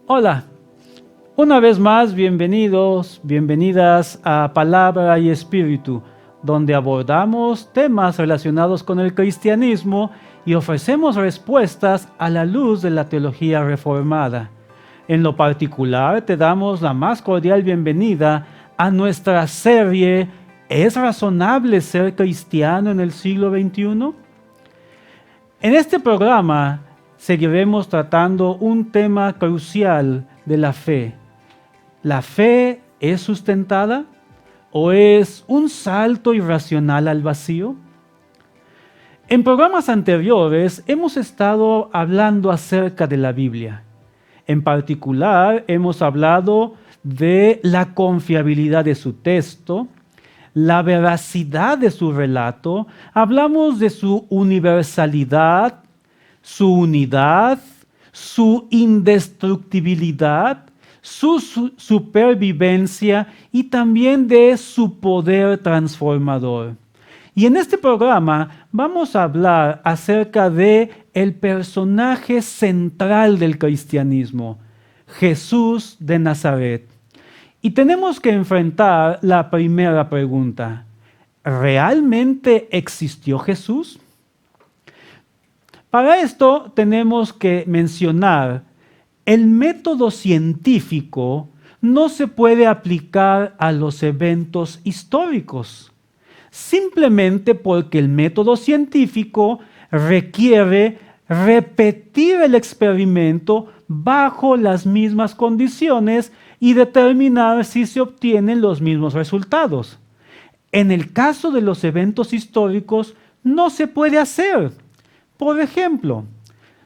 Hola, una vez más bienvenidos, bienvenidas a Palabra y Espíritu, donde abordamos temas relacionados con el cristianismo y ofrecemos respuestas a la luz de la teología reformada. En lo particular, te damos la más cordial bienvenida a nuestra serie ¿Es razonable ser cristiano en el siglo XXI? En este programa seguiremos tratando un tema crucial de la fe. ¿La fe es sustentada o es un salto irracional al vacío? En programas anteriores hemos estado hablando acerca de la Biblia. En particular, hemos hablado de la confiabilidad de su texto, la veracidad de su relato, hablamos de su universalidad, su unidad, su indestructibilidad, su supervivencia y también de su poder transformador. Y en este programa vamos a hablar acerca de el personaje central del cristianismo, Jesús de Nazaret. Y tenemos que enfrentar la primera pregunta. ¿Realmente existió Jesús? Para esto tenemos que mencionar el método científico no se puede aplicar a los eventos históricos, simplemente porque el método científico requiere repetir el experimento bajo las mismas condiciones y determinar si se obtienen los mismos resultados. En el caso de los eventos históricos no se puede hacer. Por ejemplo,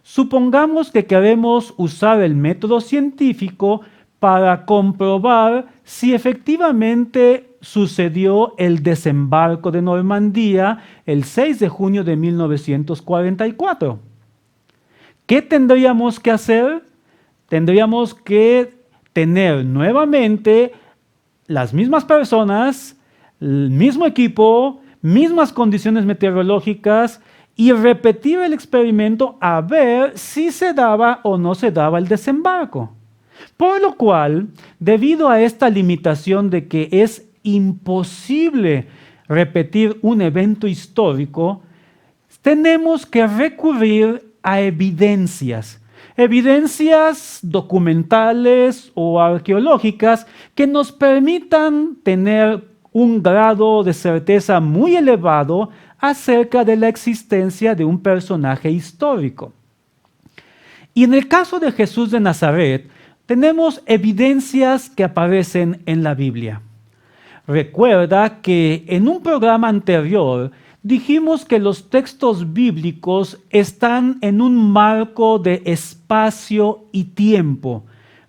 supongamos que queremos usar el método científico para comprobar si efectivamente sucedió el desembarco de Normandía el 6 de junio de 1944. ¿Qué tendríamos que hacer? Tendríamos que tener nuevamente las mismas personas, el mismo equipo, mismas condiciones meteorológicas y repetir el experimento a ver si se daba o no se daba el desembarco. Por lo cual, debido a esta limitación de que es imposible repetir un evento histórico, tenemos que recurrir a evidencias documentales o arqueológicas que nos permitan tener un grado de certeza muy elevado acerca de la existencia de un personaje histórico. Y en el caso de Jesús de Nazaret, tenemos evidencias que aparecen en la Biblia. Recuerda que en un programa anterior dijimos que los textos bíblicos están en un marco de espacio y tiempo,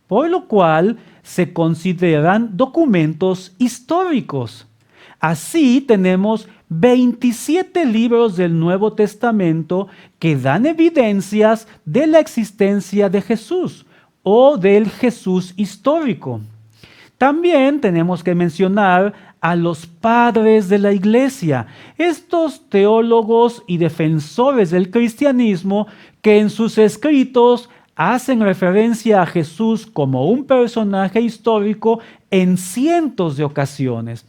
por lo cual se consideran documentos históricos. Así tenemos 27 libros del Nuevo Testamento que dan evidencias de la existencia de Jesús o del Jesús histórico. También tenemos que mencionar a los padres de la iglesia, estos teólogos y defensores del cristianismo que en sus escritos hacen referencia a Jesús como un personaje histórico en cientos de ocasiones.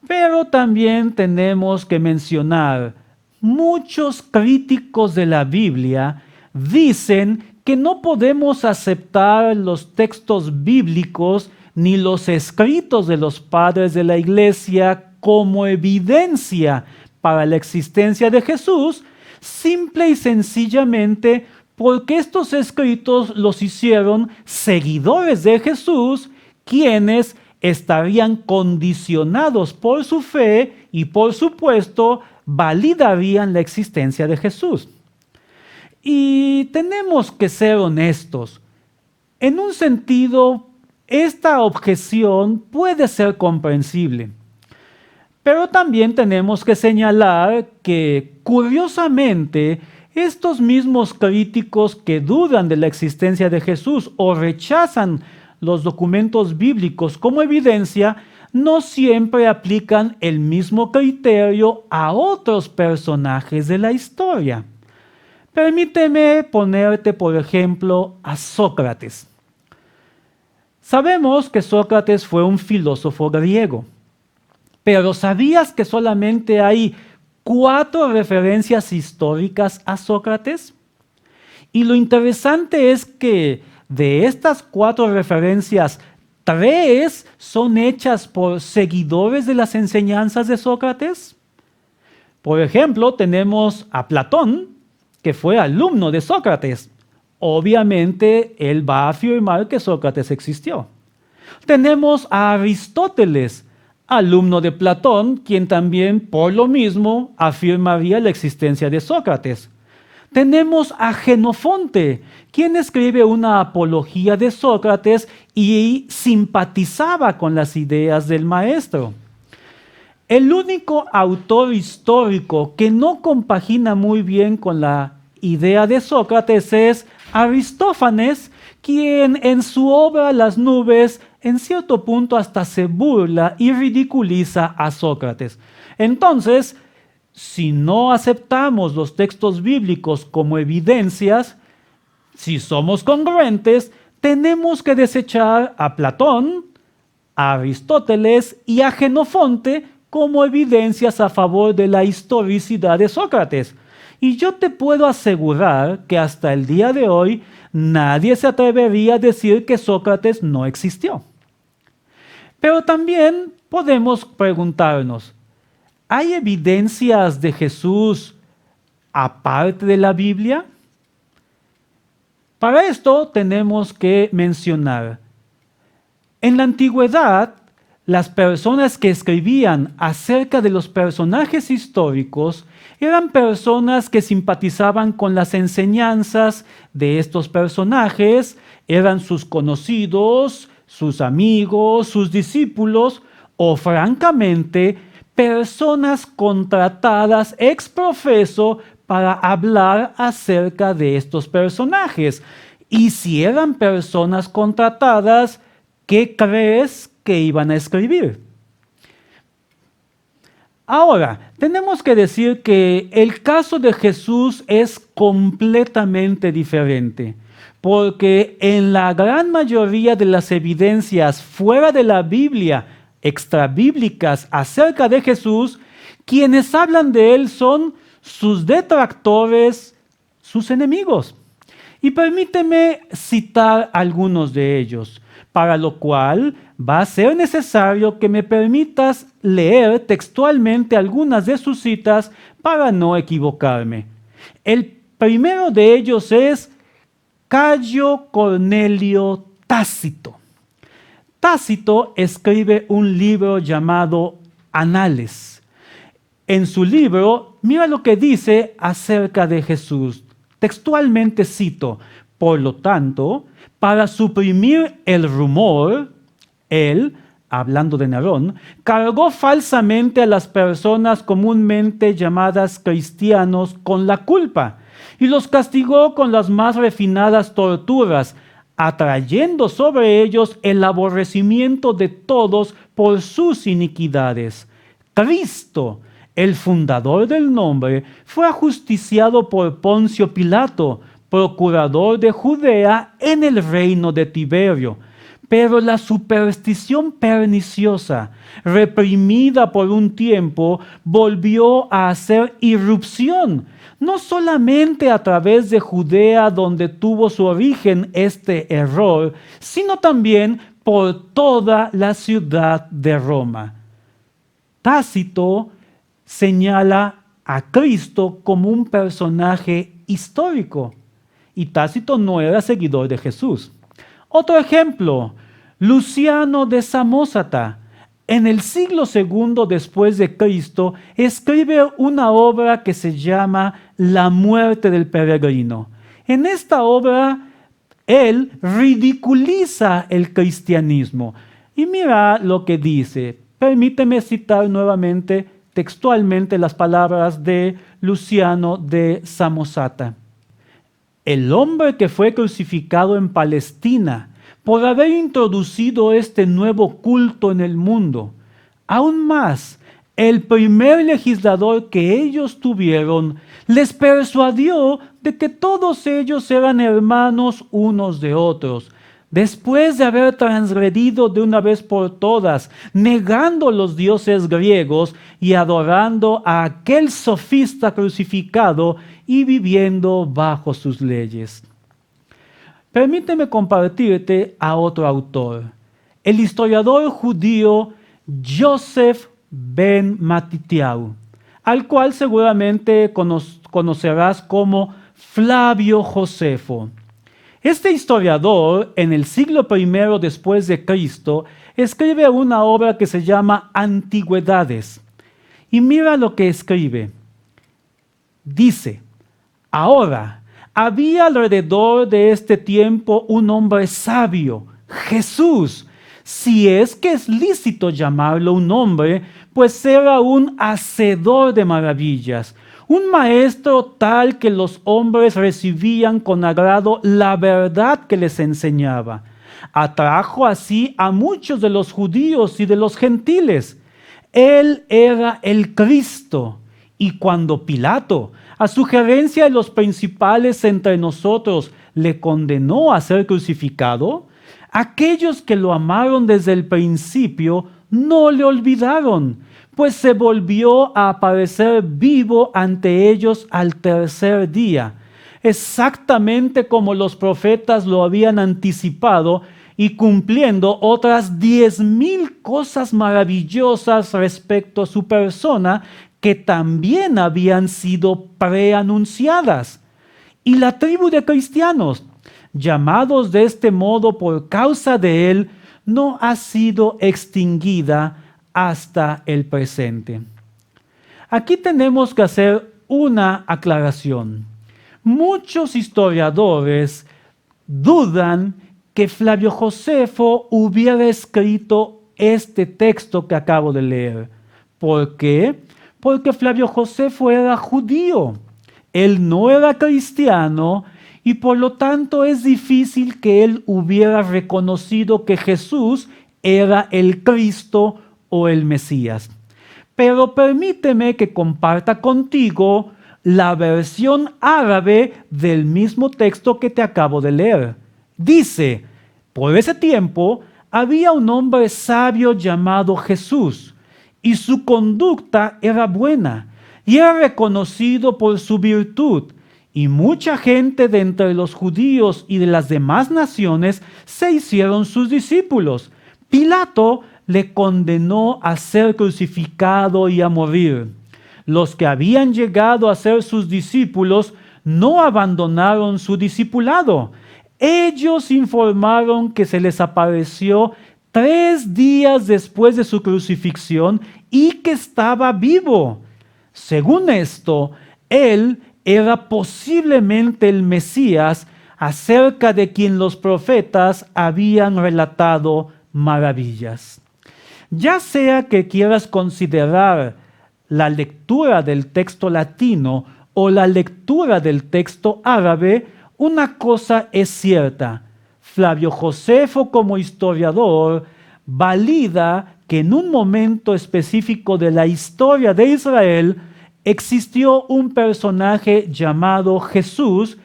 Pero también tenemos que mencionar, muchos críticos de la Biblia dicen que no podemos aceptar los textos bíblicos ni los escritos de los padres de la iglesia como evidencia para la existencia de Jesús, simple y sencillamente porque estos escritos los hicieron seguidores de Jesús, quienes estarían condicionados por su fe y por supuesto validarían la existencia de Jesús. Y tenemos que ser honestos. En un sentido, esta objeción puede ser comprensible. Pero también tenemos que señalar que, curiosamente, estos mismos críticos que dudan de la existencia de Jesús o rechazan los documentos bíblicos como evidencia, no siempre aplican el mismo criterio a otros personajes de la historia. Permíteme ponerte, por ejemplo, a Sócrates. Sabemos que Sócrates fue un filósofo griego, pero ¿sabías que solamente hay 4 referencias históricas a Sócrates? Y lo interesante es que de estas 4 referencias, 3 son hechas por seguidores de las enseñanzas de Sócrates. Por ejemplo, tenemos a Platón, que fue alumno de Sócrates. Obviamente, él va a afirmar que Sócrates existió. Tenemos a Aristóteles, alumno de Platón, quien también, por lo mismo, afirmaría la existencia de Sócrates. Tenemos a Jenofonte, quien escribe una apología de Sócrates y simpatizaba con las ideas del maestro. El único autor histórico que no compagina muy bien con la idea de Sócrates es Aristófanes, quien en su obra Las nubes en cierto punto hasta se burla y ridiculiza a Sócrates. Entonces, si no aceptamos los textos bíblicos como evidencias, si somos congruentes, tenemos que desechar a Platón, a Aristóteles y a Jenofonte como evidencias a favor de la historicidad de Sócrates. Y yo te puedo asegurar que hasta el día de hoy nadie se atrevería a decir que Sócrates no existió. Pero también podemos preguntarnos, ¿hay evidencias de Jesús aparte de la Biblia? Para esto tenemos que mencionar, en la antigüedad, las personas que escribían acerca de los personajes históricos eran personas que simpatizaban con las enseñanzas de estos personajes, eran sus conocidos, sus amigos, sus discípulos o francamente personas contratadas ex profeso para hablar acerca de estos personajes. Y si eran personas contratadas, ¿qué crees que iban a escribir? Ahora, tenemos que decir que el caso de Jesús es completamente diferente, porque en la gran mayoría de las evidencias fuera de la Biblia, extrabíblicas acerca de Jesús, quienes hablan de él son sus detractores, sus enemigos. Y permíteme citar algunos de ellos, para lo cual va a ser necesario que me permitas leer textualmente algunas de sus citas para no equivocarme. El primero de ellos es Cayo Cornelio Tácito. Tácito escribe un libro llamado Anales. En su libro, mira lo que dice acerca de Jesús. Textualmente cito, por lo tanto, para suprimir el rumor, él, hablando de Nerón, cargó falsamente a las personas comúnmente llamadas cristianos con la culpa y los castigó con las más refinadas torturas, atrayendo sobre ellos el aborrecimiento de todos por sus iniquidades. Cristo, el fundador del nombre, fue ajusticiado por Poncio Pilato, procurador de Judea en el reino de Tiberio. Pero la superstición perniciosa, reprimida por un tiempo, volvió a hacer irrupción, no solamente a través de Judea, donde tuvo su origen este error, sino también por toda la ciudad de Roma. Tácito señala a Cristo como un personaje histórico, y Tácito no era seguidor de Jesús. Otro ejemplo, Luciano de Samosata, en el siglo II después de Cristo, escribe una obra que se llama La muerte del peregrino. En esta obra, él ridiculiza el cristianismo. Y mira lo que dice. Permíteme citar nuevamente textualmente las palabras de Luciano de Samosata. El hombre que fue crucificado en Palestina por haber introducido este nuevo culto en el mundo. Aún más, el primer legislador que ellos tuvieron les persuadió de que todos ellos eran hermanos unos de otros, después de haber transgredido de una vez por todas, negando los dioses griegos y adorando a aquel sofista crucificado y viviendo bajo sus leyes. Permíteme compartirte a otro autor, el historiador judío Yosef ben Matitiau, al cual seguramente conocerás como Flavio Josefo. Este historiador, en el siglo I después de Cristo, escribe una obra que se llama Antigüedades. Y mira lo que escribe. Dice, ahora, había alrededor de este tiempo un hombre sabio, Jesús, si es que es lícito llamarlo un hombre, pues era un hacedor de maravillas, un maestro tal que los hombres recibían con agrado la verdad que les enseñaba. Atrajo así a muchos de los judíos y de los gentiles. Él era el Cristo. Y cuando Pilato, a sugerencia de los principales entre nosotros, le condenó a ser crucificado, aquellos que lo amaron desde el principio no le olvidaron, pues se volvió a aparecer vivo ante ellos al tercer día, exactamente como los profetas lo habían anticipado y cumpliendo otras 10,000 cosas maravillosas respecto a su persona que también habían sido preanunciadas. Y la tribu de cristianos, llamados de este modo por causa de él, no ha sido extinguida hasta el presente. Aquí tenemos que hacer una aclaración. Muchos historiadores dudan que Flavio Josefo hubiera escrito este texto que acabo de leer. ¿Por qué? Porque Flavio Josefo era judío. Él no era cristiano y por lo tanto es difícil que él hubiera reconocido que Jesús era el Cristo o el Mesías. Pero permíteme que comparta contigo la versión árabe del mismo texto que te acabo de leer. Dice, por ese tiempo había un hombre sabio llamado Jesús, y su conducta era buena, y era reconocido por su virtud, y mucha gente de entre los judíos y de las demás naciones se hicieron sus discípulos. Pilato le condenó a ser crucificado y a morir. Los que habían llegado a ser sus discípulos no abandonaron su discipulado. Ellos informaron que se les apareció 3 días después de su crucifixión y que estaba vivo. Según esto, él era posiblemente el Mesías acerca de quien los profetas habían relatado maravillas. Ya sea que quieras considerar la lectura del texto latino o la lectura del texto árabe, una cosa es cierta. Flavio Josefo, como historiador, valida que en un momento específico de la historia de Israel existió un personaje llamado Jesús,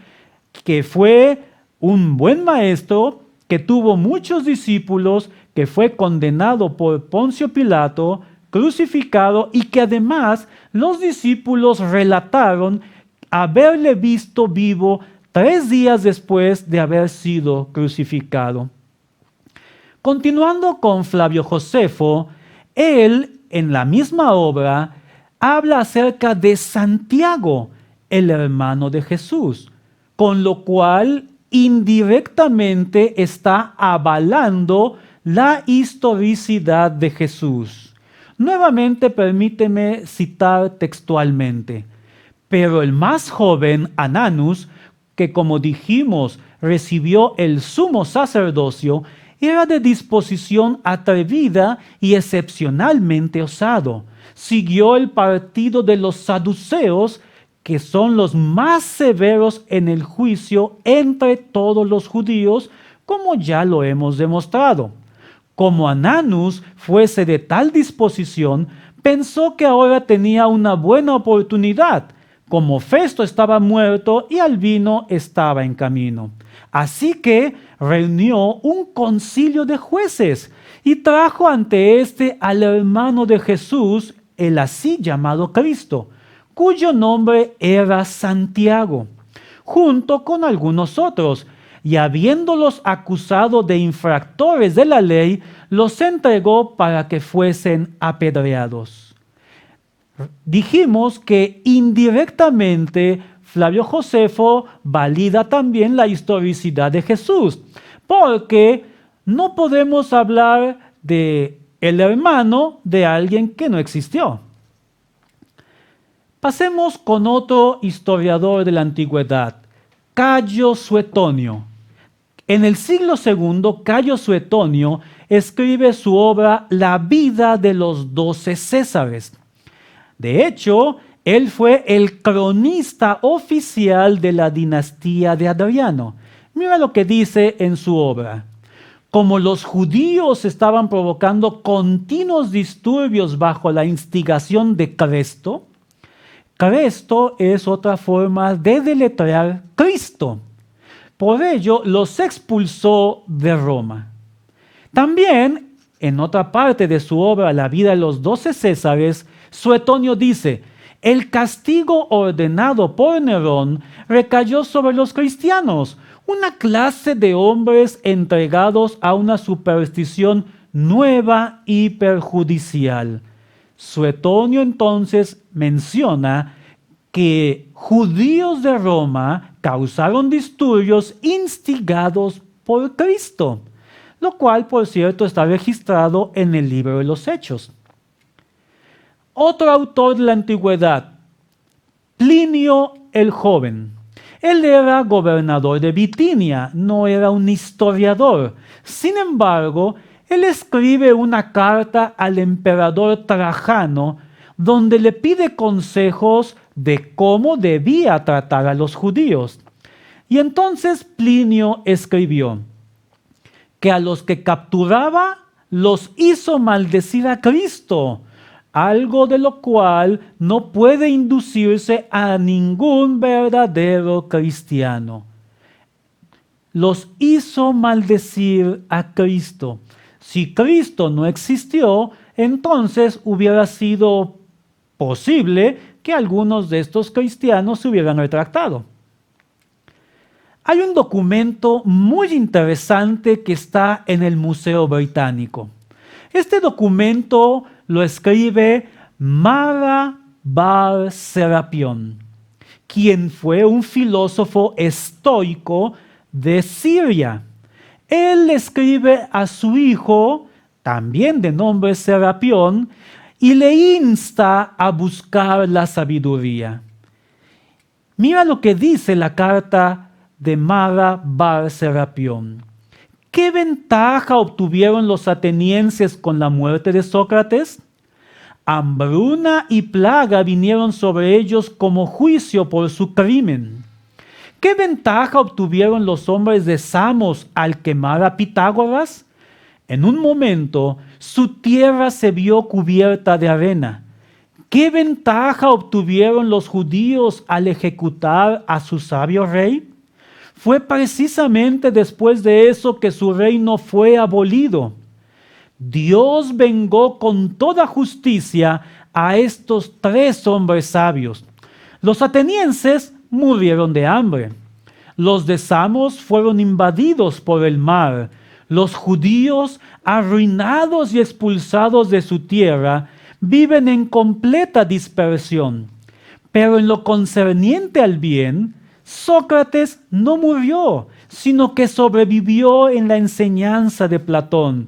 que fue un buen maestro, que tuvo muchos discípulos, que fue condenado por Poncio Pilato, crucificado y que además los discípulos relataron haberle visto vivo 3 días después de haber sido crucificado. Continuando con Flavio Josefo, él en la misma obra habla acerca de Santiago, el hermano de Jesús, con lo cual indirectamente está avalando la historicidad de Jesús. Nuevamente permíteme citar textualmente. Pero el más joven, Ananus, que como dijimos recibió el sumo sacerdocio, era de disposición atrevida y excepcionalmente osado. Siguió el partido de los saduceos, que son los más severos en el juicio entre todos los judíos, como ya lo hemos demostrado. Como Ananus fuese de tal disposición, pensó que ahora tenía una buena oportunidad, como Festo estaba muerto y Albino estaba en camino. Así que reunió un concilio de jueces y trajo ante éste al hermano de Jesús, el así llamado Cristo, cuyo nombre era Santiago, junto con algunos otros, y habiéndolos acusado de infractores de la ley, los entregó para que fuesen apedreados. Dijimos que indirectamente Flavio Josefo valida también la historicidad de Jesús, porque no podemos hablar de el hermano de alguien que no existió. Pasemos con otro historiador de la antigüedad, Cayo Suetonio. En el siglo II, Cayo Suetonio escribe su obra La vida de los 12 Césares. De hecho, él fue el cronista oficial de la dinastía de Adriano. Mira lo que dice en su obra. Como los judíos estaban provocando continuos disturbios bajo la instigación de Cresto, Cresto es otra forma de deletrear Cristo. Por ello, los expulsó de Roma. También, en otra parte de su obra, La vida de los 12 Césares, Suetonio dice, el castigo ordenado por Nerón recayó sobre los cristianos, una clase de hombres entregados a una superstición nueva y perjudicial. Suetonio entonces menciona que judíos de Roma causaron disturbios instigados por Cristo, lo cual, por cierto, está registrado en el libro de los Hechos. Otro autor de la antigüedad, Plinio el Joven. Él era gobernador de Bitinia, no era un historiador. Sin embargo, él escribe una carta al emperador Trajano donde le pide consejos de cómo debía tratar a los judíos. Y entonces Plinio escribió que a los que capturaba los hizo maldecir a Cristo, algo de lo cual no puede inducirse a ningún verdadero cristiano. Los hizo maldecir a Cristo. Si Cristo no existió, entonces hubiera sido posible que algunos de estos cristianos se hubieran retractado. Hay un documento muy interesante que está en el Museo Británico. Este documento lo escribe Mara Bar Serapión, quien fue un filósofo estoico de Siria. Él escribe a su hijo, también de nombre Serapión, y le insta a buscar la sabiduría. Mira lo que dice la carta de Mara Bar Serapión. ¿Qué ventaja obtuvieron los atenienses con la muerte de Sócrates? Hambruna y plaga vinieron sobre ellos como juicio por su crimen. ¿Qué ventaja obtuvieron los hombres de Samos al quemar a Pitágoras? En un momento, su tierra se vio cubierta de arena. ¿Qué ventaja obtuvieron los judíos al ejecutar a su sabio rey? Fue precisamente después de eso que su reino fue abolido. Dios vengó con toda justicia a estos 3 hombres sabios. Los atenienses murieron de hambre. Los de Samos fueron invadidos por el mar. Los judíos, arruinados y expulsados de su tierra, viven en completa dispersión. Pero en lo concerniente al bien, Sócrates no murió, sino que sobrevivió en la enseñanza de Platón.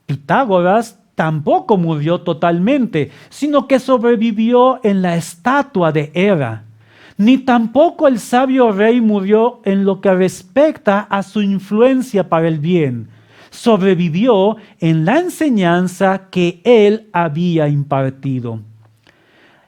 Pitágoras tampoco murió totalmente, sino que sobrevivió en la estatua de Hera. Ni tampoco el sabio rey murió en lo que respecta a su influencia para el bien. Sobrevivió en la enseñanza que él había impartido.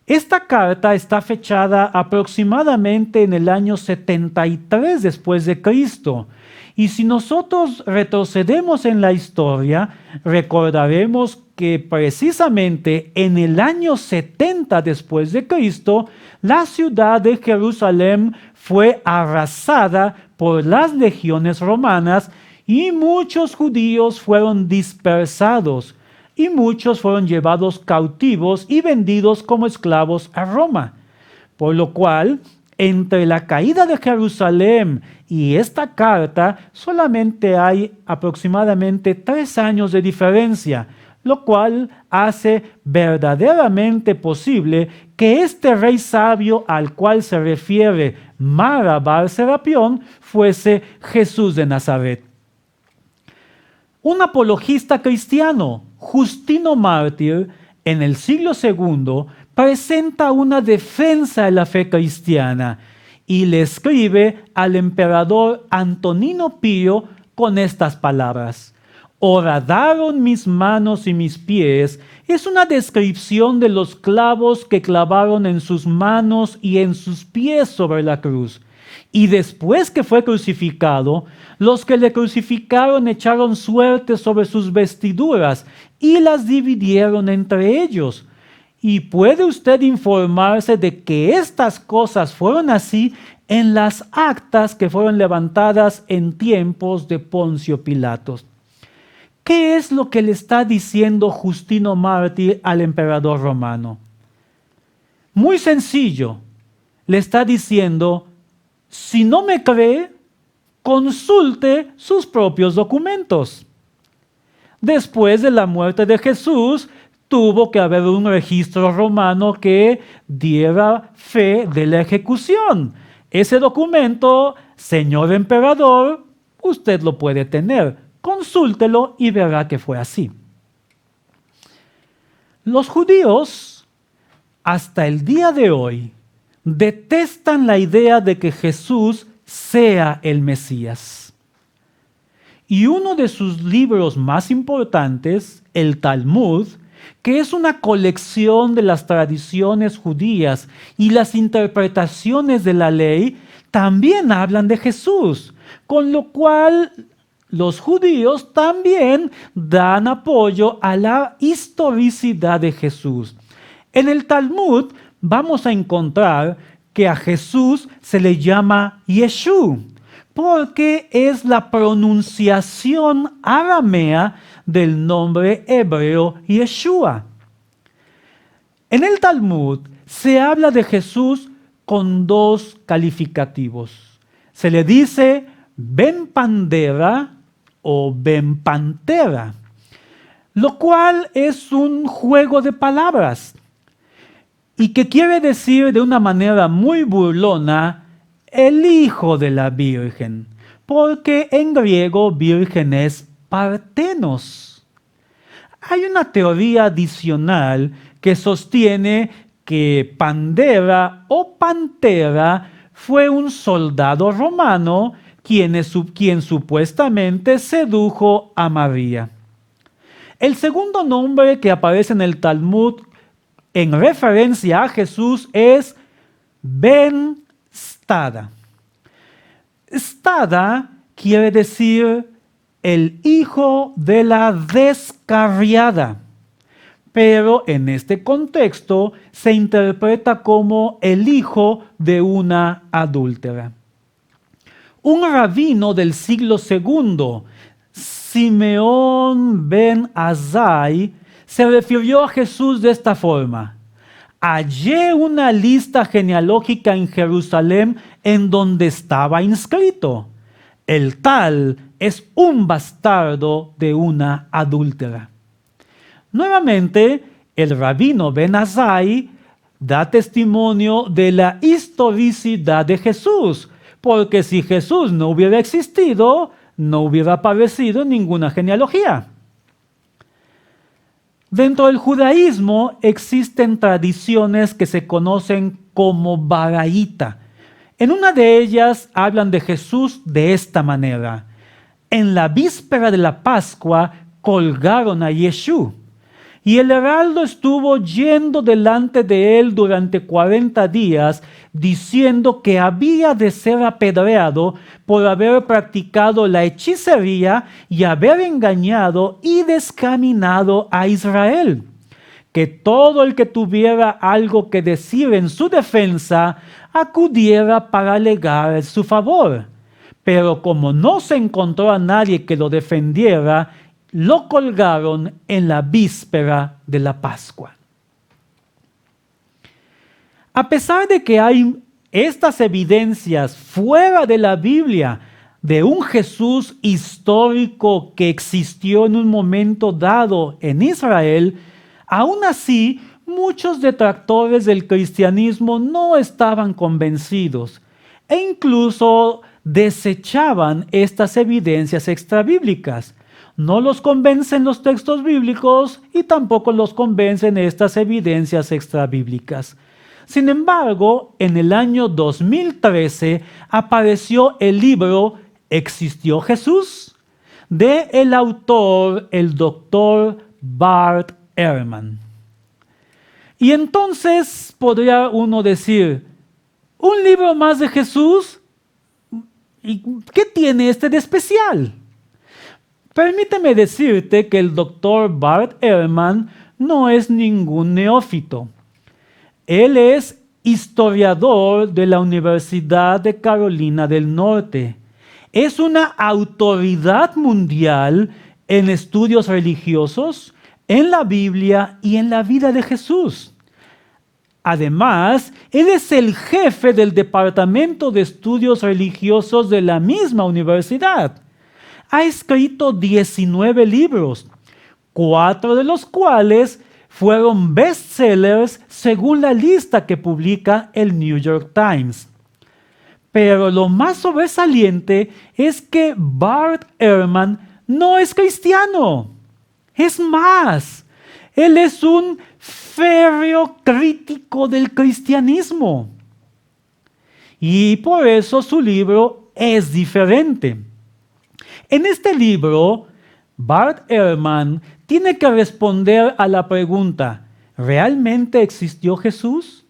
Esta carta está fechada aproximadamente en el año 73 después de Cristo. Y si nosotros retrocedemos en la historia, recordaremos que precisamente en el año 70 después de Cristo, la ciudad de Jerusalén fue arrasada por las legiones romanas y muchos judíos fueron dispersados y muchos fueron llevados cautivos y vendidos como esclavos a Roma. Por lo cual, entre la caída de Jerusalén y esta carta solamente hay aproximadamente 3 años de diferencia, lo cual hace verdaderamente posible que este rey sabio al cual se refiere Mara Bar Serapión fuese Jesús de Nazaret. Un apologista cristiano, Justino Mártir, en el siglo II, presenta una defensa de la fe cristiana y le escribe al emperador Antonino Pío con estas palabras: horadaron mis manos y mis pies. Es una descripción de los clavos que clavaron en sus manos y en sus pies sobre la cruz. Y después que fue crucificado, los que le crucificaron echaron suerte sobre sus vestiduras y las dividieron entre ellos. Y puede usted informarse de que estas cosas fueron así en las actas que fueron levantadas en tiempos de Poncio Pilatos. ¿Qué es lo que le está diciendo Justino Mártir al emperador romano? Muy sencillo. Le está diciendo: si no me cree, consulte sus propios documentos. Después de la muerte de Jesús, tuvo que haber un registro romano que diera fe de la ejecución. Ese documento, señor emperador, usted lo puede tener. Consúltelo y verá que fue así. Los judíos, hasta el día de hoy, detestan la idea de que Jesús sea el Mesías. Y uno de sus libros más importantes, el Talmud, que es una colección de las tradiciones judías y las interpretaciones de la ley, también hablan de Jesús, con lo cual los judíos también dan apoyo a la historicidad de Jesús. En el Talmud vamos a encontrar que a Jesús se le llama Yeshú, porque es la pronunciación aramea del nombre hebreo Yeshua. En el Talmud se habla de Jesús con 2 calificativos. Se le dice Ben Pandera o Ben Pantera, lo cual es un juego de palabras y que quiere decir de una manera muy burlona el hijo de la Virgen, porque en griego virgen es partenos. Hay una teoría adicional que sostiene que Pandera o Pantera fue un soldado romano quien supuestamente sedujo a María. El segundo nombre que aparece en el Talmud en referencia a Jesús es Ben Stada. Stada quiere decir el hijo de la descarriada, pero en este contexto se interpreta como el hijo de una adúltera. Un rabino del siglo II, Simeón ben Azai, se refirió a Jesús de esta forma: hallé una lista genealógica en Jerusalén en donde estaba inscrito: el tal es un bastardo de una adúltera. Nuevamente, el rabino Ben Azai da testimonio de la historicidad de Jesús, porque si Jesús no hubiera existido, no hubiera aparecido en ninguna genealogía. Dentro del judaísmo existen tradiciones que se conocen como baraíta. En una de ellas hablan de Jesús de esta manera: en la víspera de la Pascua colgaron a Yeshú. Y el heraldo estuvo yendo delante de él durante 40 días, diciendo que había de ser apedreado por haber practicado la hechicería y haber engañado y descaminado a Israel. Que todo el que tuviera algo que decir en su defensa acudiera para alegar en su favor. Pero como no se encontró a nadie que lo defendiera, lo colgaron en la víspera de la Pascua. A pesar de que hay estas evidencias fuera de la Biblia de un Jesús histórico que existió en un momento dado en Israel, aún así muchos detractores del cristianismo no estaban convencidos e incluso desechaban estas evidencias extrabíblicas. No los convencen los textos bíblicos y tampoco los convencen estas evidencias extrabíblicas. Sin embargo, en el año 2013 apareció el libro ¿Existió Jesús?, de el autor, el doctor Bart Ehrman. Y entonces podría uno decir, ¿un libro más de Jesús? ¿Y qué tiene este de especial? Permíteme decirte que el doctor Bart Ehrman no es ningún neófito. Él es historiador de la Universidad de Carolina del Norte. Es una autoridad mundial en estudios religiosos, en la Biblia y en la vida de Jesús. Además, él es el jefe del Departamento de Estudios Religiosos de la misma universidad. Ha escrito 19 libros, 4 de los cuales fueron bestsellers según la lista que publica el New York Times. Pero lo más sobresaliente es que Bart Ehrman no es cristiano. Es más, él es un férreo crítico del cristianismo. Y por eso su libro es diferente. En este libro, Bart Ehrman tiene que responder a la pregunta, ¿realmente existió Jesús?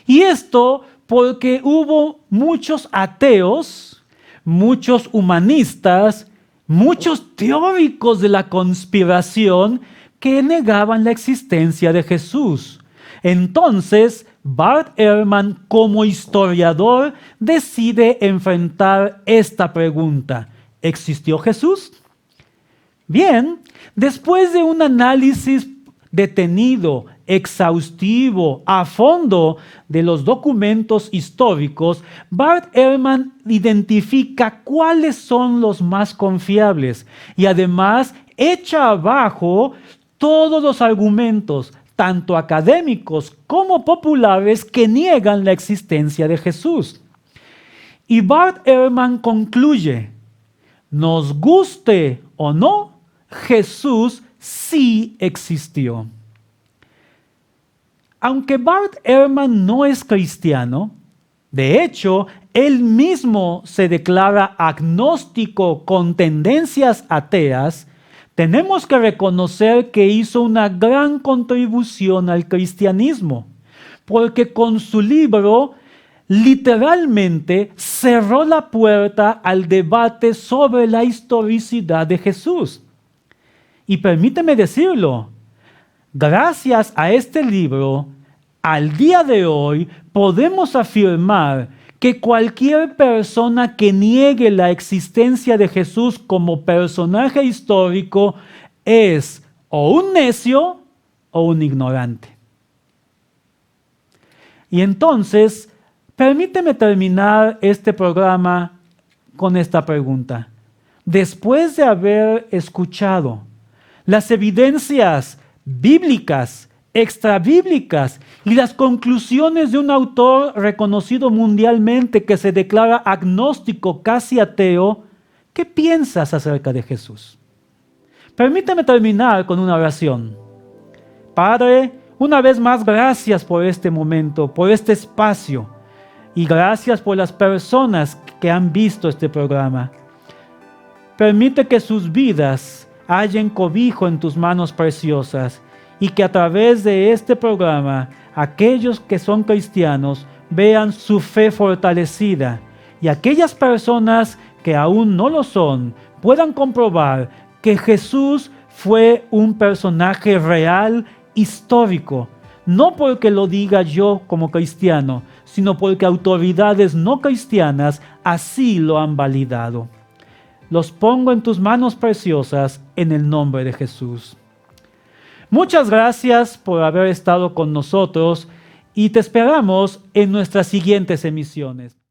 Y esto porque hubo muchos ateos, muchos humanistas, muchos teóricos de la conspiración que negaban la existencia de Jesús. Entonces, Bart Ehrman, como historiador, decide enfrentar esta pregunta. ¿Existió Jesús? Bien, después de un análisis detenido, exhaustivo, a fondo de los documentos históricos, Bart Ehrman identifica cuáles son los más confiables y además echa abajo todos los argumentos, tanto académicos como populares, que niegan la existencia de Jesús. Y Bart Ehrman concluye, nos guste o no, Jesús sí existió. Aunque Bart Ehrman no es cristiano, de hecho, él mismo se declara agnóstico con tendencias ateas, tenemos que reconocer que hizo una gran contribución al cristianismo, porque con su libro literalmente cerró la puerta al debate sobre la historicidad de Jesús. Y permíteme decirlo, gracias a este libro, al día de hoy podemos afirmar que cualquier persona que niegue la existencia de Jesús como personaje histórico es o un necio o un ignorante. Y entonces, permíteme terminar este programa con esta pregunta. Después de haber escuchado las evidencias bíblicas, extrabíblicas y las conclusiones de un autor reconocido mundialmente que se declara agnóstico, casi ateo, ¿qué piensas acerca de Jesús? Permíteme terminar con una oración. Padre, una vez más, gracias por este momento, por este espacio, y gracias por las personas que han visto este programa. Permite que sus vidas hallen cobijo en tus manos preciosas y que a través de este programa aquellos que son cristianos vean su fe fortalecida y aquellas personas que aún no lo son puedan comprobar que Jesús fue un personaje real, histórico, no porque lo diga yo como cristiano, sino porque autoridades no cristianas así lo han validado. Los pongo en tus manos preciosas en el nombre de Jesús. Muchas gracias por haber estado con nosotros y te esperamos en nuestras siguientes emisiones.